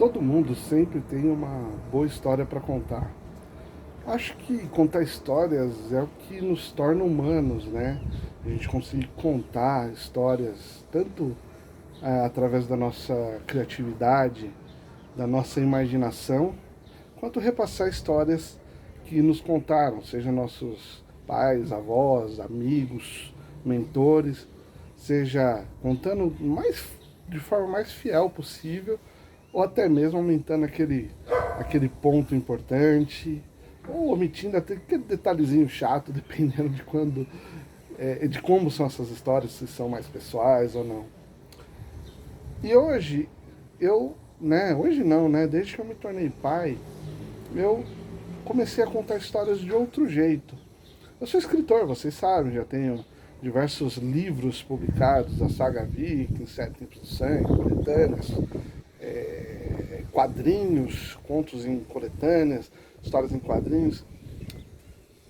Todo mundo sempre tem uma boa história para contar. Acho que contar histórias é o que nos torna humanos, né? A gente conseguir contar histórias tanto através da nossa criatividade, da nossa imaginação, quanto repassar histórias que nos contaram, seja nossos pais, avós, amigos, mentores, seja contando de forma mais fiel possível, ou até mesmo aumentando aquele ponto importante, ou omitindo até aquele detalhezinho chato, dependendo de de como são essas histórias, se são mais pessoais ou não. E hoje, hoje não, né, desde que eu me tornei pai, eu comecei a contar histórias de outro jeito. Eu sou escritor, vocês sabem, já tenho diversos livros publicados, a saga Viking, Sete Tempos do Sangue, coletâneas, quadrinhos, contos em coletâneas, histórias em quadrinhos.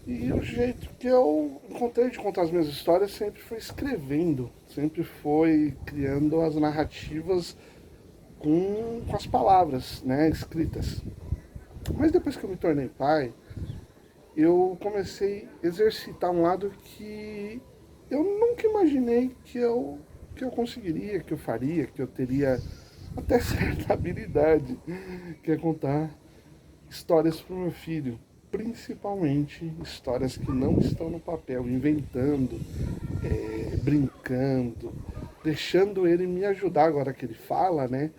E o jeito que eu encontrei de contar as minhas histórias sempre foi escrevendo, sempre foi criando as narrativas com as palavras, né, escritas. Mas depois que eu me tornei pai, eu comecei a exercitar um lado que eu nunca imaginei que eu conseguiria, que eu faria, que eu teria até certa habilidade, que é contar histórias para o meu filho, principalmente histórias que não estão no papel, inventando, brincando, deixando ele me ajudar agora que ele fala, né?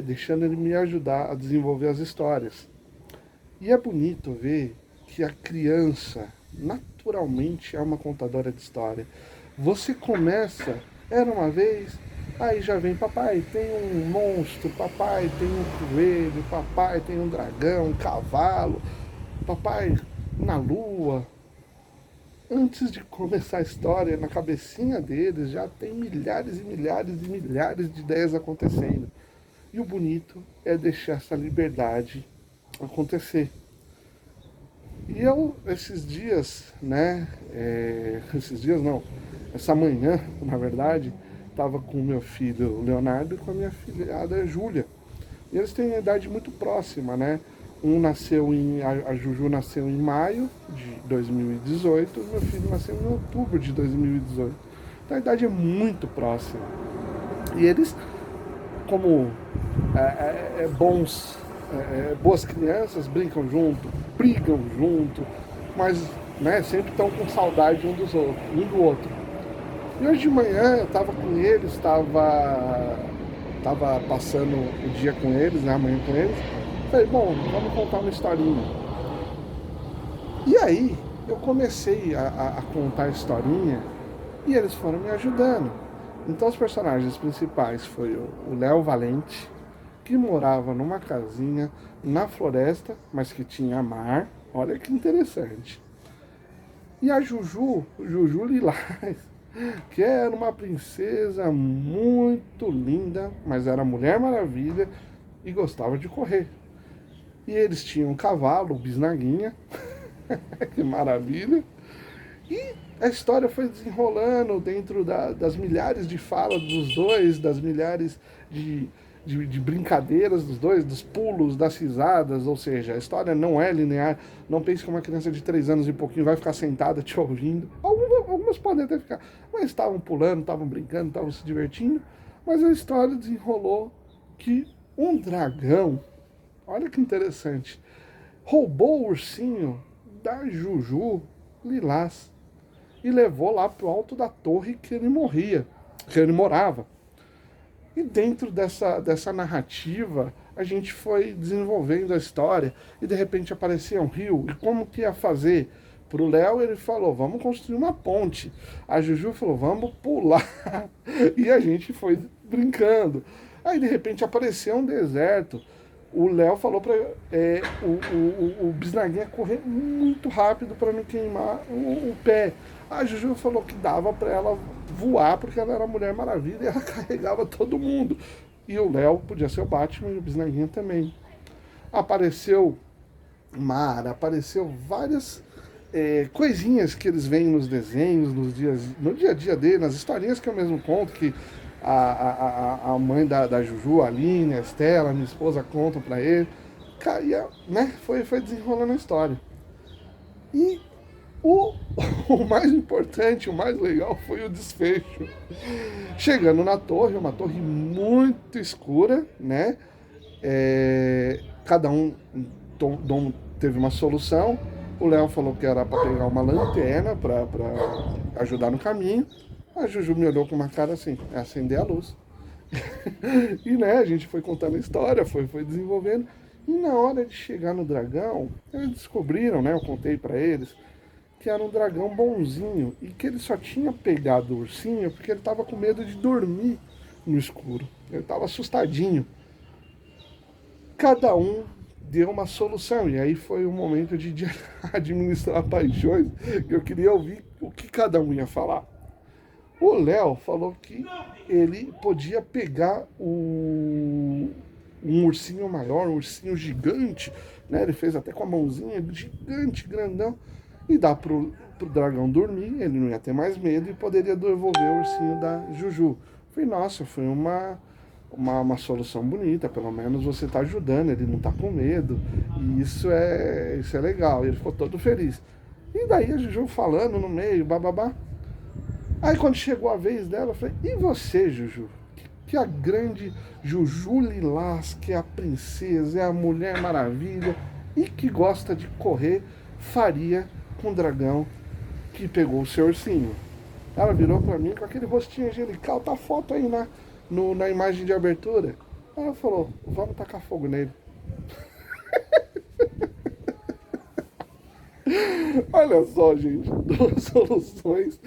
Deixando ele me ajudar a desenvolver as histórias. E é bonito ver que a criança naturalmente é uma contadora de história. Você começa, era uma vez, aí já vem papai, tem um monstro, papai tem um coelho, papai tem um dragão, um cavalo, papai na lua. Antes de começar a história, na cabecinha deles já tem milhares e milhares e milhares de ideias acontecendo. E o bonito é deixar essa liberdade acontecer. E eu, esses dias, né? Esses dias não, essa manhã, na verdade, estava com o meu filho Leonardo e com a minha filhada Júlia. E eles têm uma idade muito próxima, né? A Juju nasceu em maio de 2018, e meu filho nasceu em outubro de 2018. Então a idade é muito próxima. E eles, como boas crianças, brincam junto, brigam junto, mas né, sempre estão com saudade um do outro. E hoje de manhã eu estava com eles, tava passando o dia com eles, né, a manhã com eles. Falei, bom, vamos contar uma historinha. E aí eu comecei a contar a historinha e eles foram me ajudando. Então os personagens principais foi o Léo Valente, que morava numa casinha na floresta, mas que tinha mar. Olha que interessante. E a Juju Lilás, que era uma princesa muito linda, mas era Mulher Maravilha e gostava de correr. E eles tinham um cavalo, o Bisnaguinha, que maravilha. E a história foi desenrolando dentro das milhares de falas dos dois, das milhares de brincadeiras dos dois, dos pulos, das risadas, ou seja, a história não é linear. Não pense que uma criança de 3 anos e pouquinho vai ficar sentada te ouvindo. Algumas podem até ficar, mas estavam pulando, estavam brincando, estavam se divertindo. Mas a história desenrolou que um dragão, olha que interessante, roubou o ursinho da Juju Lilás e levou lá pro alto da torre que ele morava. E dentro dessa narrativa, a gente foi desenvolvendo a história e de repente aparecia um rio. E como que ia fazer? Pro Léo ele falou, vamos construir uma ponte. A Juju falou, vamos pular. E a gente foi brincando. Aí de repente apareceu um deserto. O Léo falou para o Bisnaguinha correr muito rápido para não queimar o pé. A Juju falou que dava para ela voar porque ela era Mulher Maravilha e ela carregava todo mundo. E o Léo podia ser o Batman e o Bisnaguinha também. Apareceu mar, apareceu várias coisinhas que eles veem nos desenhos, no dia a dia dele, nas historinhas que eu mesmo conto, que a mãe da Juju, a Aline, a Estela, minha esposa, contam pra ele. Caía, né? Foi desenrolando a história. E o, o mais importante, o mais legal foi o desfecho. Chegando na torre, uma torre muito escura, né? Cada um teve uma solução. O Léo falou que era para pegar uma lanterna para ajudar no caminho. A Juju me olhou com uma cara assim, é acender a luz. E né, a gente foi contando a história, foi desenvolvendo. E na hora de chegar no dragão, eles descobriram, né? Eu contei para eles que era um dragão bonzinho e que ele só tinha pegado o ursinho porque ele estava com medo de dormir no escuro. Ele estava assustadinho. Cada um deu uma solução. E aí foi um momento de administrar paixões. Eu queria ouvir o que cada um ia falar. O Léo falou que ele podia pegar um ursinho maior, um ursinho gigante, né? Ele fez até com a mãozinha, gigante, grandão, e dar pro dragão dormir, ele não ia ter mais medo e poderia devolver o ursinho da Juju. Falei, nossa, foi uma solução bonita, pelo menos você está ajudando, ele não está com medo, e isso é legal, ele ficou todo feliz. E daí a Juju falando no meio, bababá. Aí quando chegou a vez dela, eu falei, e você, Juju? Que a grande Juju Lilás, que é a princesa, é a Mulher Maravilha, e que gosta de correr, faria com o dragão que pegou o seu ursinho? Ela virou pra mim com aquele rostinho angelical, tá a foto aí na imagem de abertura. Ela falou, vamos tacar fogo nele. Olha só, gente, duas soluções,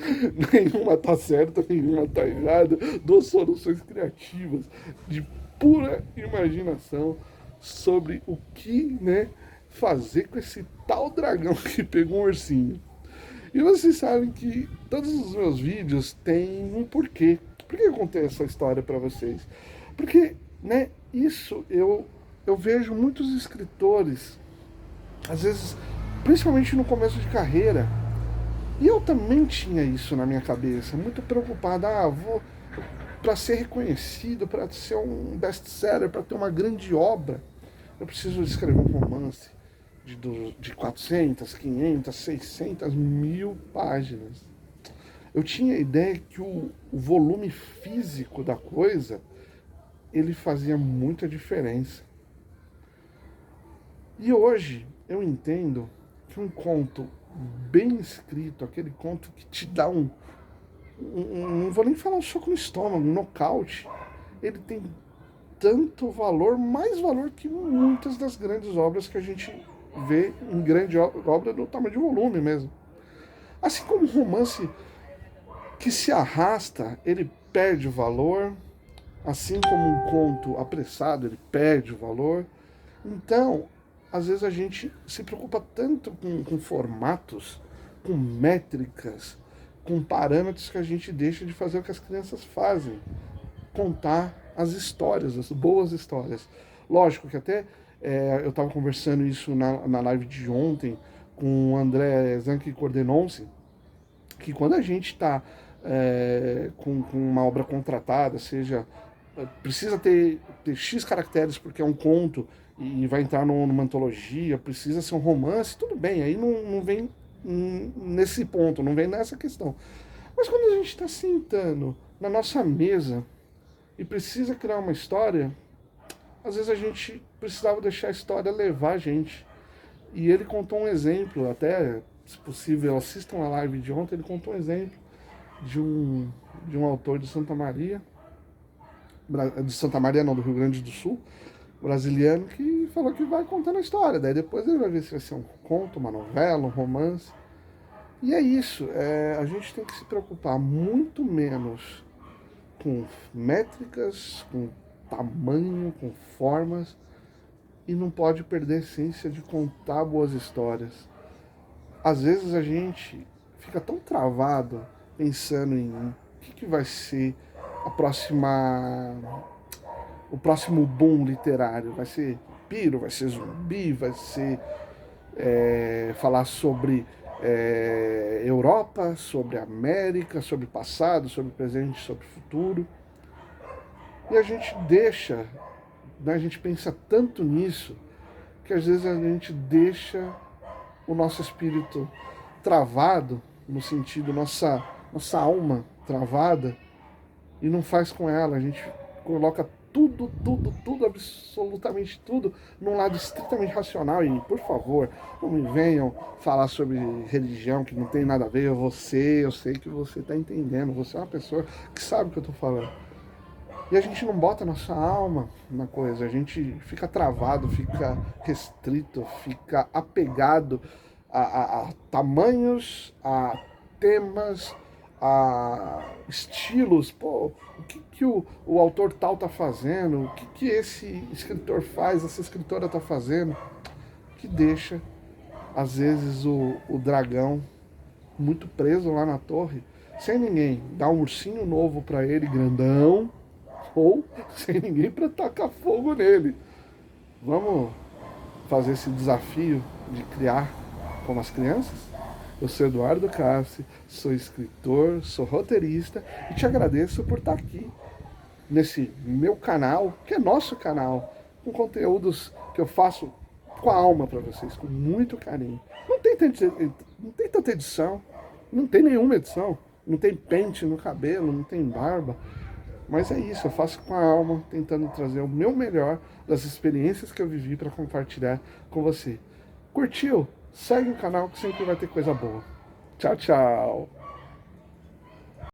nenhuma tá certa, nenhuma tá errada, duas soluções criativas, de pura imaginação sobre o que, né, fazer com esse tal dragão que pegou um ursinho. E vocês sabem que todos os meus vídeos têm um porquê. Por que eu contei essa história para vocês? Porque, né, eu vejo muitos escritores, às vezes, principalmente no começo de carreira, e eu também tinha isso na minha cabeça, muito preocupado, vou para ser reconhecido, para ser um best-seller, para ter uma grande obra, eu preciso escrever um romance de 400, 500, 600 mil páginas. Eu tinha a ideia que o volume físico da coisa, ele fazia muita diferença. E hoje eu entendo que um conto bem escrito, aquele conto que te dá não vou nem falar um soco no estômago, um nocaute, ele tem tanto valor, mais valor que muitas das grandes obras que a gente vê em grande obra do tamanho de volume mesmo. Assim como um romance que se arrasta, ele perde o valor, assim como um conto apressado, ele perde o valor. Então, às vezes a gente se preocupa tanto com formatos, com métricas, com parâmetros que a gente deixa de fazer o que as crianças fazem, contar as histórias, as boas histórias. Lógico que até eu estava conversando isso na live de ontem com o André Zanchi Cordenonce, que quando a gente está com uma obra contratada, seja precisa ter X caracteres porque é um conto e vai entrar numa antologia, precisa ser um romance, tudo bem, aí não vem nesse ponto, não vem nessa questão. Mas quando a gente está sentando na nossa mesa e precisa criar uma história, às vezes a gente precisava deixar a história levar a gente. E ele contou um exemplo, até, se possível, assistam a live de ontem, ele contou um exemplo de um autor de Santa Maria, de Santa Maria não, do Rio Grande do Sul, brasiliano, que falou que vai contando a história. Daí depois ele vai ver se vai ser um conto, uma novela, um romance. E é isso, a gente tem que se preocupar muito menos com métricas, com tamanho, com formas, e não pode perder a essência de contar boas histórias. Às vezes a gente fica tão travado pensando em o que vai ser a o próximo boom literário. Vai ser piro, vai ser zumbi, vai ser falar sobre Europa, sobre América, sobre passado, sobre presente, sobre futuro. E a gente deixa, né, a gente pensa tanto nisso, que às vezes a gente deixa o nosso espírito travado, no sentido, nossa alma travada, e não faz com ela. A gente coloca tudo, absolutamente tudo, num lado estritamente racional. E, por favor, não me venham falar sobre religião, que não tem nada a ver. Eu sei que você está entendendo. Você é uma pessoa que sabe o que eu estou falando. E a gente não bota nossa alma na coisa, a gente fica travado, fica restrito, fica apegado a tamanhos, a temas, a estilos. Pô, o que, que o autor tal tá fazendo? O que, que esse escritor faz, essa escritora tá fazendo? Que deixa, às vezes, o dragão muito preso lá na torre, sem ninguém dar um ursinho novo para ele, grandão, ou sem ninguém para tacar fogo nele. Vamos fazer esse desafio de criar como as crianças? Eu sou Eduardo Cassi, sou escritor, sou roteirista e te agradeço por estar aqui nesse meu canal, que é nosso canal, com conteúdos que eu faço com a alma para vocês, com muito carinho. Não tem tanta edição, não tem nenhuma edição, não tem pente no cabelo, não tem barba. Mas é isso, eu faço com a alma, tentando trazer o meu melhor das experiências que eu vivi para compartilhar com você. Curtiu? Segue o canal que sempre vai ter coisa boa. Tchau, tchau!